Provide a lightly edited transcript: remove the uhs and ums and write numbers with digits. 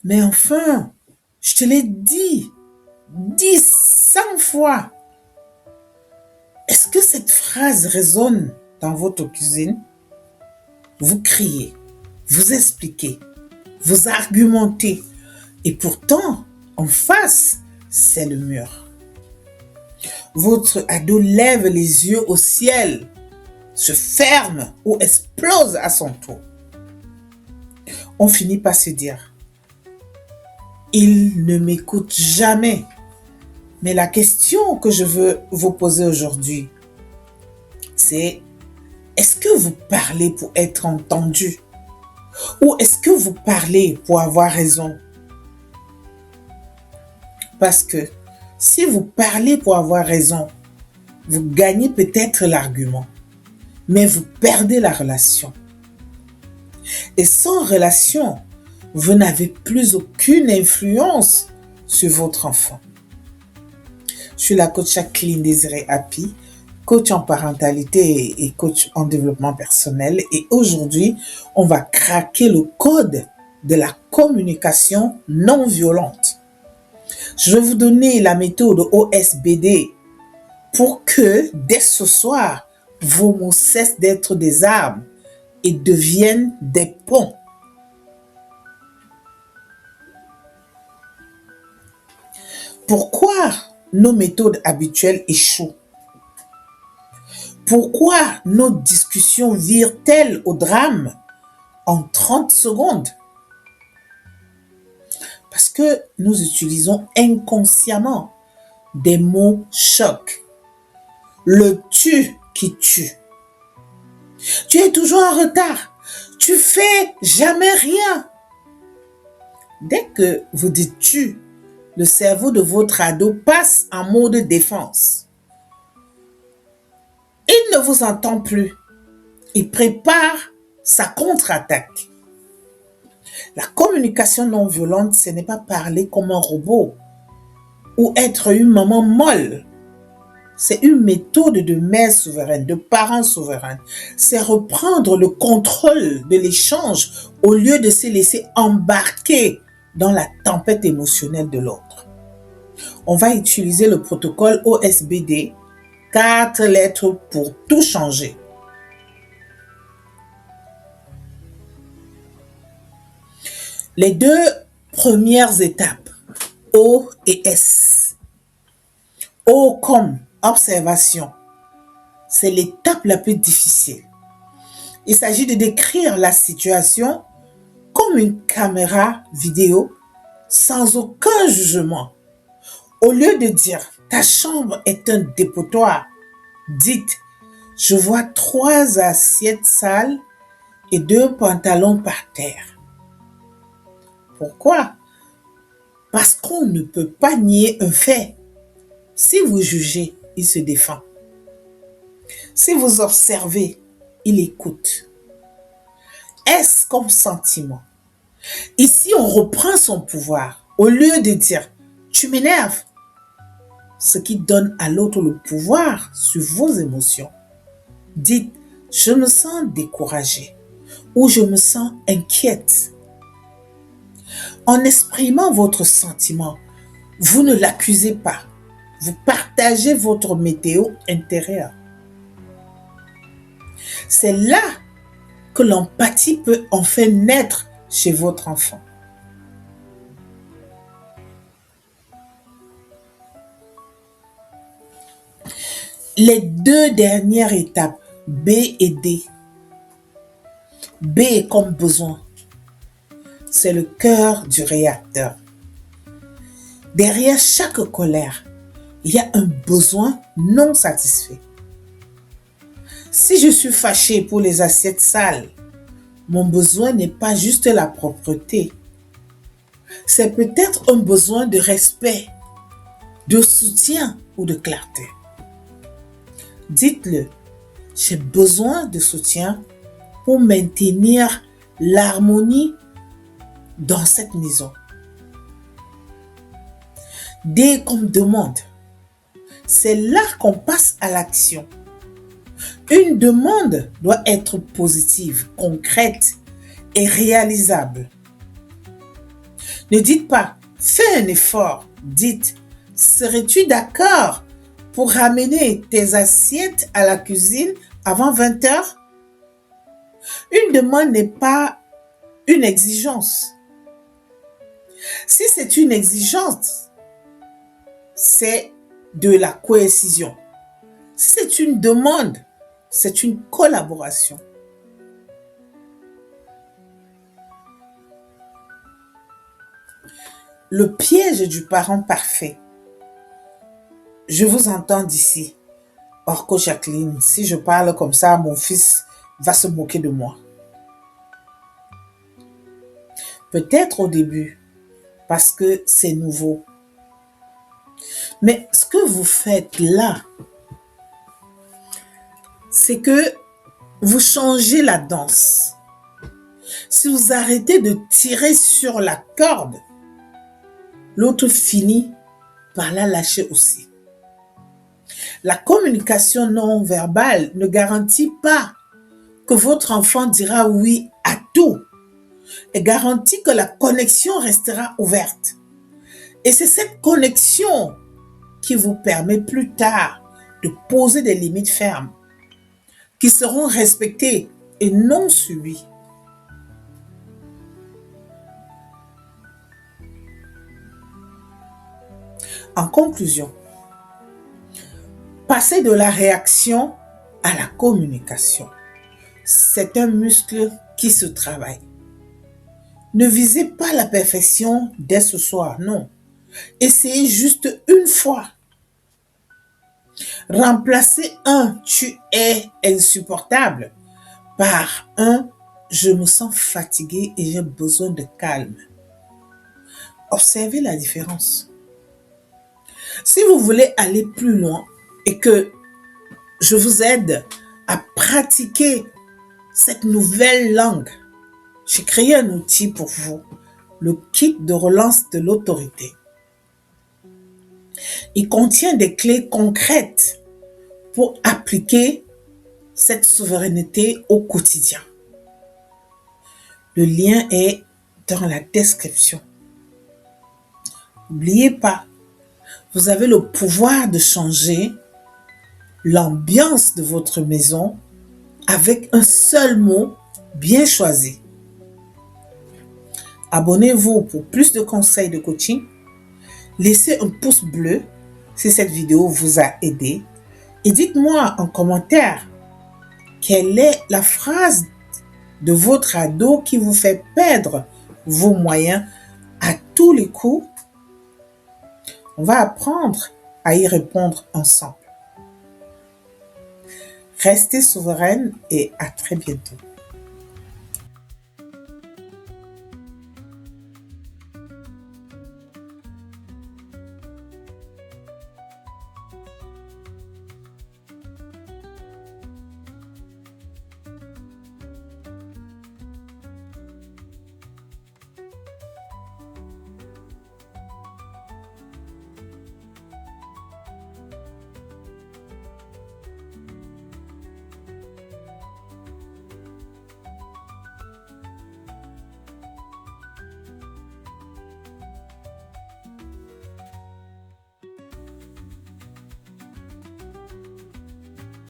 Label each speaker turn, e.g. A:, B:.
A: Mais enfin, je te l'ai dit 100 fois. Est-ce que cette phrase résonne dans votre cuisine? Vous criez, vous expliquez, vous argumentez. Et pourtant, en face, c'est le mur. Votre ado lève les yeux au ciel, se ferme ou explose à son tour. On finit par se dire, il ne m'écoute jamais. Mais la question que je veux vous poser aujourd'hui, c'est, est-ce que vous parlez pour être entendu? Ou est-ce que vous parlez pour avoir raison? Parce que si vous parlez pour avoir raison, vous gagnez peut-être l'argument, mais vous perdez la relation. Et sans relation, vous n'avez plus aucune influence sur votre enfant. Je suis la coach Jacqueline Désirée Happy, coach en parentalité et coach en développement personnel. Et aujourd'hui, on va craquer le code de la communication non violente. Je vais vous donner la méthode OSBD pour que dès ce soir, vos mots cessent d'être des armes et deviennent des ponts. Pourquoi nos méthodes habituelles échouent? Pourquoi nos discussions virent-elles au drame en 30 secondes? Parce que nous utilisons inconsciemment des mots chocs. Le tu qui tue. Tu es toujours en retard. Tu fais jamais rien. Dès que vous dites tu, le cerveau de votre ado passe en mode défense. Il ne vous entend plus. Il prépare sa contre-attaque. La communication non violente, ce n'est pas parler comme un robot ou être une maman molle. C'est une méthode de mère souveraine, de parent souverain. C'est reprendre le contrôle de l'échange au lieu de se laisser embarquer dans la tempête émotionnelle de l'autre. On va utiliser le protocole OSBD, 4 lettres pour tout changer. Les 2 premières étapes, O et S. O comme observation, c'est l'étape la plus difficile. Il s'agit de décrire la situation comme une caméra vidéo sans aucun jugement. Au lieu de dire ta chambre est un dépotoir, dites je vois 3 assiettes sales et 2 pantalons par terre. Pourquoi? Parce qu'on ne peut pas nier un fait. Si vous jugez, il se défend. Si vous observez, il écoute. Est-ce comme sentiment? Ici, on reprend son pouvoir. Au lieu de dire « tu m'énerves », ce qui donne à l'autre le pouvoir sur vos émotions. Dites « je me sens découragée » ou « je me sens inquiète ». En exprimant votre sentiment, vous ne l'accusez pas. Vous partagez votre météo intérieure. C'est là que l'empathie peut enfin naître chez votre enfant. Les 2 dernières étapes, B et D. B est comme besoin. C'est le cœur du réacteur. Derrière chaque colère, il y a un besoin non satisfait. Si je suis fâchée pour les assiettes sales, mon besoin n'est pas juste la propreté. C'est peut-être un besoin de respect, de soutien ou de clarté. Dites-le, j'ai besoin de soutien pour maintenir l'harmonie dans cette maison. D comme demande. C'est là qu'on passe à l'action. Une demande doit être positive, concrète et réalisable. Ne dites pas, fais un effort. Dites, serais-tu d'accord pour ramener tes assiettes à la cuisine avant 20 heures? Une demande n'est pas une exigence. Si c'est une exigence, c'est de la coercition. Si c'est une demande, c'est une collaboration. Le piège du parent parfait. Je vous entends d'ici. Orko Jacqueline, si je parle comme ça, mon fils va se moquer de moi. Peut-être au début, parce que c'est nouveau. Mais ce que vous faites là, c'est que vous changez la danse. Si vous arrêtez de tirer sur la corde, l'autre finit par la lâcher aussi. La communication non verbale ne garantit pas que votre enfant dira oui à tout. Elle garantit que la connexion restera ouverte. Et c'est cette connexion qui vous permet plus tard de poser des limites fermes qui seront respectées et non subies. En conclusion, passer de la réaction à la communication, c'est un muscle qui se travaille. Ne visez pas la perfection dès ce soir, non. Essayez juste une fois. Remplacez un tu es insupportable par un je me sens fatigué et j'ai besoin de calme. Observez la différence. Si vous voulez aller plus loin et que je vous aide à pratiquer cette nouvelle langue, j'ai créé un outil pour vous, le kit de relance de l'autorité. Il contient des clés concrètes pour appliquer cette souveraineté au quotidien. Le lien est dans la description. N'oubliez pas, vous avez le pouvoir de changer l'ambiance de votre maison avec un seul mot bien choisi. Abonnez-vous pour plus de conseils de coaching. Laissez un pouce bleu si cette vidéo vous a aidé. Et dites-moi en commentaire quelle est la phrase de votre ado qui vous fait perdre vos moyens à tous les coups. On va apprendre à y répondre ensemble. Restez souveraine et à très bientôt.